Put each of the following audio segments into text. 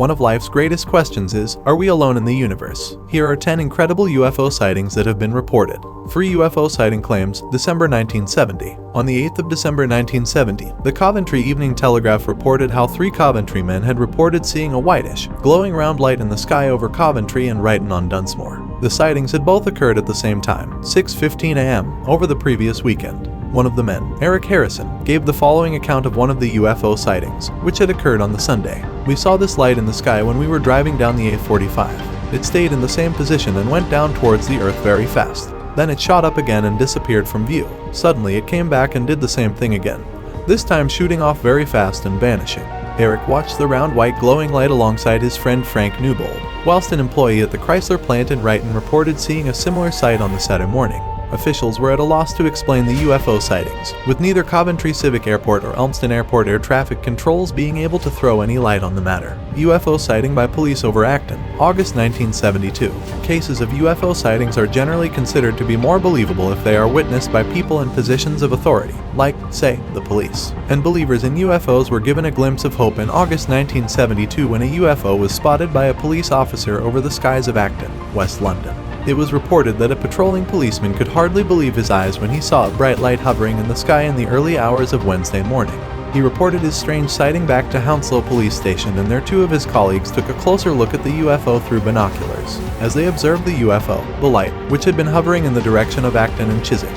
One of life's greatest questions is, are we alone in the universe? Here are 10 incredible UFO sightings that have been reported. Free UFO sighting claims, December 1970. On the 8th of December 1970, the Coventry Evening Telegraph reported how 3 Coventry men had reported seeing a whitish, glowing round light in the sky over Coventry and Brighton on Dunsmore. The sightings had both occurred at the same time, 6:15 a.m., over the previous weekend. One of the men, Eric Harrison, gave the following account of one of the UFO sightings, which had occurred on the Sunday. "We saw this light in the sky when we were driving down the A45. It stayed in the same position and went down towards the Earth very fast. Then it shot up again and disappeared from view. Suddenly it came back and did the same thing again, this time shooting off very fast and vanishing." Eric watched the round white glowing light alongside his friend Frank Newbold, whilst an employee at the Chrysler plant in Brighton reported seeing a similar sight on the Saturday morning. Officials were at a loss to explain the UFO sightings, with neither Coventry Civic Airport or Elmston Airport air traffic controls being able to throw any light on the matter. UFO sighting by police over Acton, August 1972. Cases of UFO sightings are generally considered to be more believable if they are witnessed by people in positions of authority, like, say, the police. And believers in UFOs were given a glimpse of hope in August 1972 when a UFO was spotted by a police officer over the skies of Acton, West London. It was reported that a patrolling policeman could hardly believe his eyes when he saw a bright light hovering in the sky in the early hours of Wednesday morning. He reported his strange sighting back to Hounslow Police Station, and there 2 of his colleagues took a closer look at the UFO through binoculars. As they observed the UFO, the light, which had been hovering in the direction of Acton and Chiswick,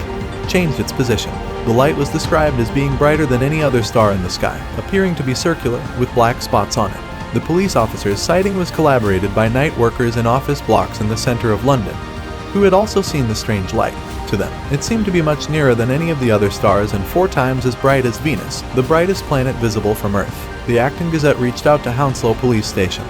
changed its position. The light was described as being brighter than any other star in the sky, appearing to be circular, with black spots on it. The police officer's sighting was corroborated by night workers in office blocks in the center of London, who had also seen the strange light. To them, it seemed to be much nearer than any of the other stars and 4 times as bright as Venus, the brightest planet visible from Earth. The Acton Gazette reached out to Hounslow Police Station,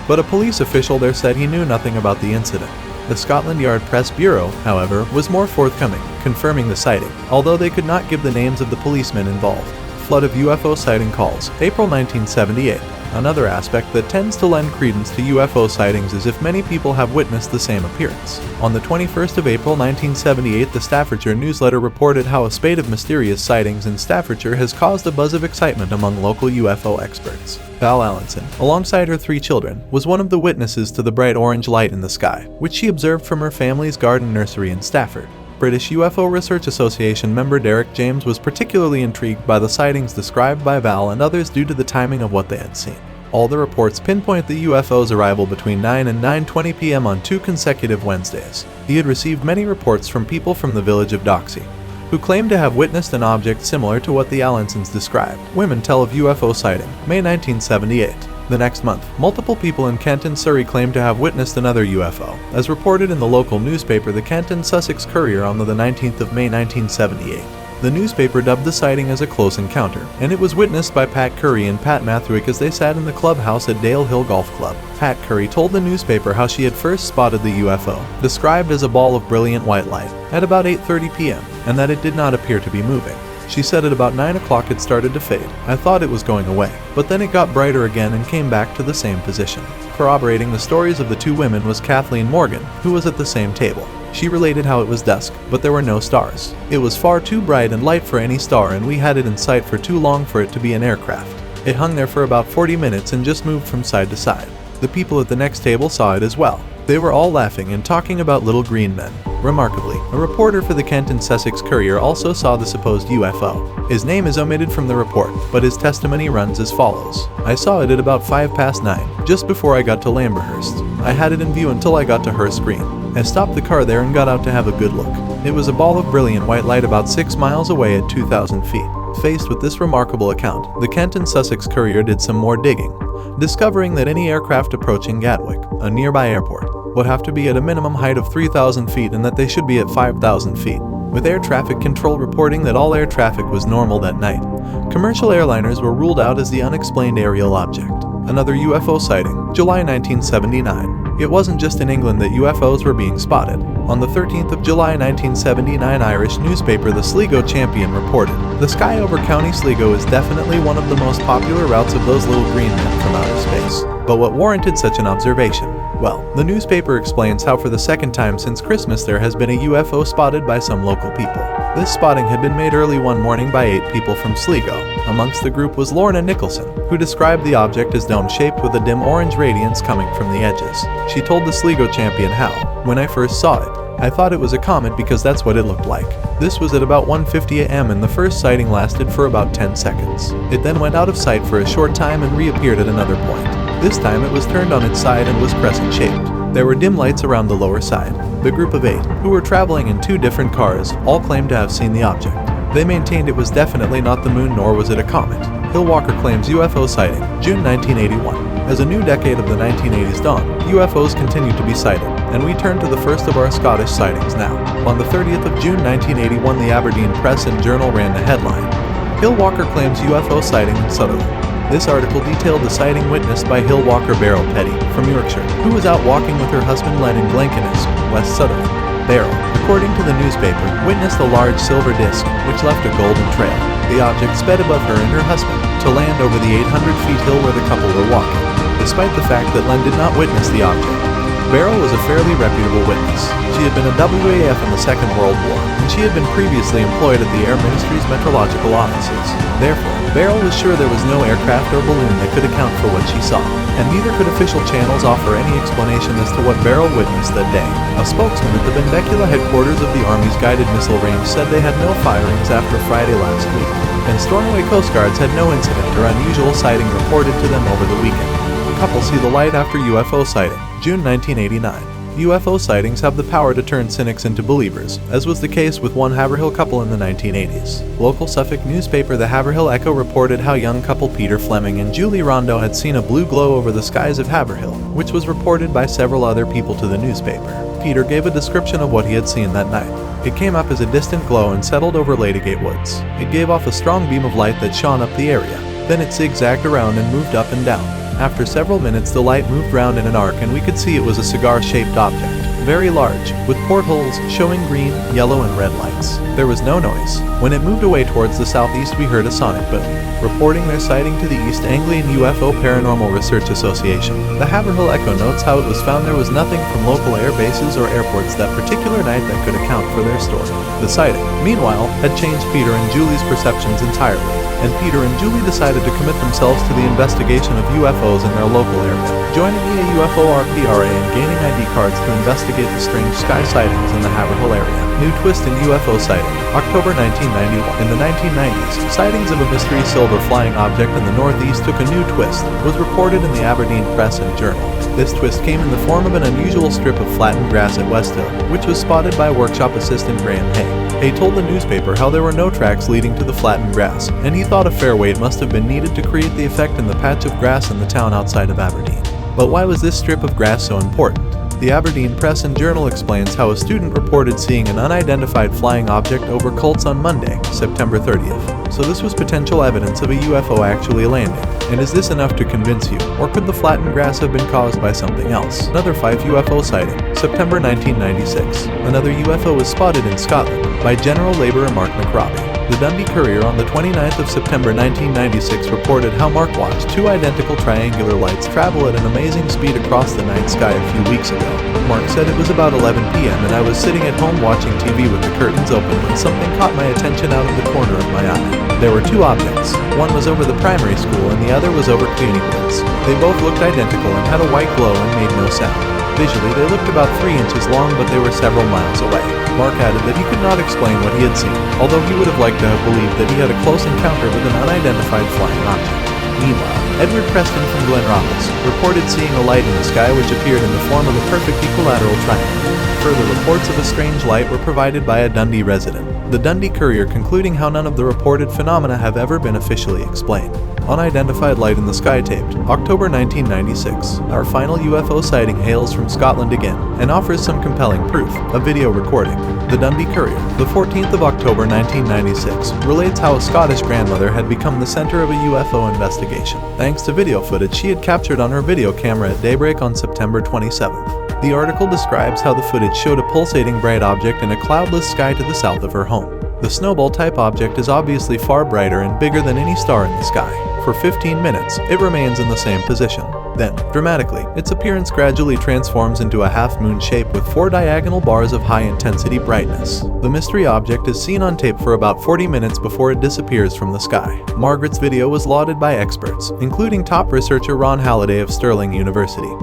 but a police official there said he knew nothing about the incident. The Scotland Yard Press Bureau, however, was more forthcoming, confirming the sighting, although they could not give the names of the policemen involved. Flood of UFO sighting calls, April 1978. Another aspect that tends to lend credence to UFO sightings is if many people have witnessed the same appearance. On the 21st of April 1978, the Staffordshire Newsletter reported how a spate of mysterious sightings in Staffordshire has caused a buzz of excitement among local UFO experts. Val Allinson, alongside her 3 children, was one of the witnesses to the bright orange light in the sky, which she observed from her family's garden nursery in Stafford. British UFO Research Association member Derek James was particularly intrigued by the sightings described by Val and others due to the timing of what they had seen. All the reports pinpoint the UFO's arrival between 9 and 9:20 p.m. on 2 consecutive Wednesdays. He had received many reports from people from the village of Doxey, who claimed to have witnessed an object similar to what the Allinsons described. Women tell of UFO sighting, May 1978. The next month, multiple people in Kent and Surrey claimed to have witnessed another UFO, as reported in the local newspaper the Kent and Sussex Courier on the 19th of May 1978. The newspaper dubbed the sighting as a close encounter, and it was witnessed by Pat Curry and Pat Mathwick as they sat in the clubhouse at Dale Hill Golf Club. Pat Curry told the newspaper how she had first spotted the UFO, described as a ball of brilliant white light, at about 8:30 p.m., and that it did not appear to be moving. She said at about 9 o'clock it started to fade. I thought it was going away, but then it got brighter again and came back to the same position. Corroborating the stories of the 2 women was Kathleen Morgan, who was at the same table. She related how it was dusk, but there were no stars. It was far too bright and light for any star, and we had it in sight for too long for it to be an aircraft. It hung there for about 40 minutes and just moved from side to side. The people at the next table saw it as well. They were all laughing and talking about little green men. Remarkably, a reporter for the Kent and Sussex Courier also saw the supposed UFO. His name is omitted from the report, but his testimony runs as follows. I saw it at about 9:05, just before I got to Lamberhurst. I had it in view until I got to Hurst Green. I stopped the car there and got out to have a good look. It was a ball of brilliant white light about 6 miles away at 2,000 feet. Faced with this remarkable account, the Kent and Sussex Courier did some more digging, discovering that any aircraft approaching Gatwick, a nearby airport, would have to be at a minimum height of 3,000 feet and that they should be at 5,000 feet. With air traffic control reporting that all air traffic was normal that night, commercial airliners were ruled out as the unexplained aerial object. Another UFO sighting, July 1979. It wasn't just in England that UFOs were being spotted. On the 13th of July 1979, Irish newspaper The Sligo Champion reported, "The sky over County Sligo is definitely one of the most popular routes of those little green men from outer space." But what warranted such an observation? Well, the newspaper explains how for the second time since Christmas there has been a UFO spotted by some local people. This spotting had been made early one morning by 8 people from Sligo. Amongst the group was Lorna Nicholson, who described the object as dome-shaped with a dim orange radiance coming from the edges. She told the Sligo Champion how, "When I first saw it, I thought it was a comet because that's what it looked like. This was at about 1:50 a.m. and the first sighting lasted for about 10 seconds. It then went out of sight for a short time and reappeared at another point. This time it was turned on its side and was crescent-shaped. There were dim lights around the lower side." The group of 8, who were traveling in 2 different cars, all claimed to have seen the object. They maintained it was definitely not the moon nor was it a comet. Hill Walker claims UFO sighting, June 1981. As a new decade of the 1980s dawned, UFOs continued to be sighted, and we turn to the first of our Scottish sightings now. On the 30th of June 1981, the Aberdeen Press and Journal ran the headline, "Hill Walker claims UFO sighting in Sutherland." This article detailed the sighting witnessed by Hill Walker Beryl Petty from Yorkshire, who was out walking with her husband Len in Glenkinnis, West Sutherland. Beryl, according to the newspaper, witnessed a large silver disc which left a golden trail. The object sped above her and her husband to land over the 800 feet hill where the couple were walking. Despite the fact that Len did not witness the object, Beryl was a fairly reputable witness. She had been a WAF in the Second World War, and she had been previously employed at the Air Ministry's meteorological offices. Therefore, Beryl was sure there was no aircraft or balloon that could account for what she saw, and neither could official channels offer any explanation as to what Beryl witnessed that day. A spokesman at the Benbecula headquarters of the Army's Guided Missile Range said they had no firings after Friday last week, and Stornoway Coast Guards had no incident or unusual sighting reported to them over the weekend. Couple see the light after UFO sighting, June 1989. UFO sightings have the power to turn cynics into believers, as was the case with one Haverhill couple in the 1980s. Local Suffolk newspaper The Haverhill Echo reported how young couple Peter Fleming and Julie Rondo had seen a blue glow over the skies of Haverhill, which was reported by several other people to the newspaper. Peter gave a description of what he had seen that night. It came up as a distant glow and settled over Ladygate Woods. It gave off a strong beam of light that shone up the area. Then it zigzagged around and moved up and down. After several minutes, the light moved round in an arc and we could see it was a cigar-shaped object, very large, with portholes showing green, yellow, and red lights. There was no noise. When it moved away towards the southeast, we heard a sonic boom. Reporting their sighting to the East Anglian UFO Paranormal Research Association, the Haverhill Echo notes how it was found there was nothing from local air bases or airports that particular night that could account for their story. The sighting, meanwhile, had changed Peter and Julie's perceptions entirely, and Peter and Julie decided to commit themselves to the investigation of UFOs in their local area, joining the UFO RPRA and gaining ID cards to investigate the strange sky sightings in the Haverhill area. New twist in UFO sighting, October 1991. In the 1990s, sightings of a mystery silver flying object in the northeast took a new twist. It was reported in the Aberdeen Press and Journal. This twist came in the form of an unusual strip of flattened grass at West Hill, which was spotted by workshop assistant Graham Hay. Hay told the newspaper how there were no tracks leading to the flattened grass, and he thought a fair weight must have been needed to create the effect in the patch of grass in the town outside of Aberdeen. But why was this strip of grass so important? The Aberdeen Press and Journal explains how a student reported seeing an unidentified flying object over Colts on Monday, September 30th. So this was potential evidence of a UFO actually landing. And is this enough to convince you, or could the flattened grass have been caused by something else? Another Fife UFO sighting, September 1996. Another UFO was spotted in Scotland by General Labourer Mark McRobbie. The Dundee Courier on the 29th of September 1996 reported how Mark watched 2 identical triangular lights travel at an amazing speed across the night sky a few weeks ago. Mark said it was about 11 p.m. and I was sitting at home watching TV with the curtains open when something caught my attention out of the corner of my eye. There were 2 objects. One was over the primary school and the other was over Cluny Woods. They both looked identical and had a white glow and made no sound. Visually, they looked about 3 inches long, but they were several miles away. Mark added that he could not explain what he had seen, although he would have liked to have believed that he had a close encounter with an unidentified flying object. Meanwhile, Edward Preston from Glenrothes reported seeing a light in the sky which appeared in the form of a perfect equilateral triangle. Further reports of a strange light were provided by a Dundee resident. The Dundee Courier concluding how none of the reported phenomena have ever been officially explained. Unidentified light in the sky taped, October 1996. Our final UFO sighting hails from Scotland again and offers some compelling proof, a video recording. The Dundee Courier, the 14th of October 1996, relates how a Scottish grandmother had become the center of a UFO investigation, thanks to video footage she had captured on her video camera at daybreak on September 27th. The article describes how the footage showed a pulsating bright object in a cloudless sky to the south of her home. The snowball-type object is obviously far brighter and bigger than any star in the sky. For 15 minutes, it remains in the same position. Then, dramatically, its appearance gradually transforms into a half-moon shape with 4 diagonal bars of high-intensity brightness. The mystery object is seen on tape for about 40 minutes before it disappears from the sky. Margaret's video was lauded by experts, including top researcher Ron Halliday of Sterling University,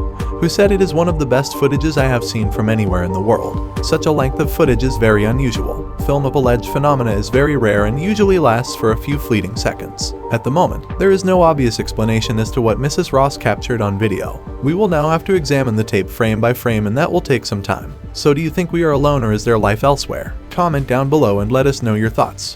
who said, "It is one of the best footages I have seen from anywhere in the world. Such a length of footage is very unusual. Film of alleged phenomena is very rare and usually lasts for a few fleeting seconds." At the moment, there is no obvious explanation as to what Mrs. Ross captured on video. We will now have to examine the tape frame by frame, and that will take some time. So do you think we are alone, or is there life elsewhere? Comment down below and let us know your thoughts.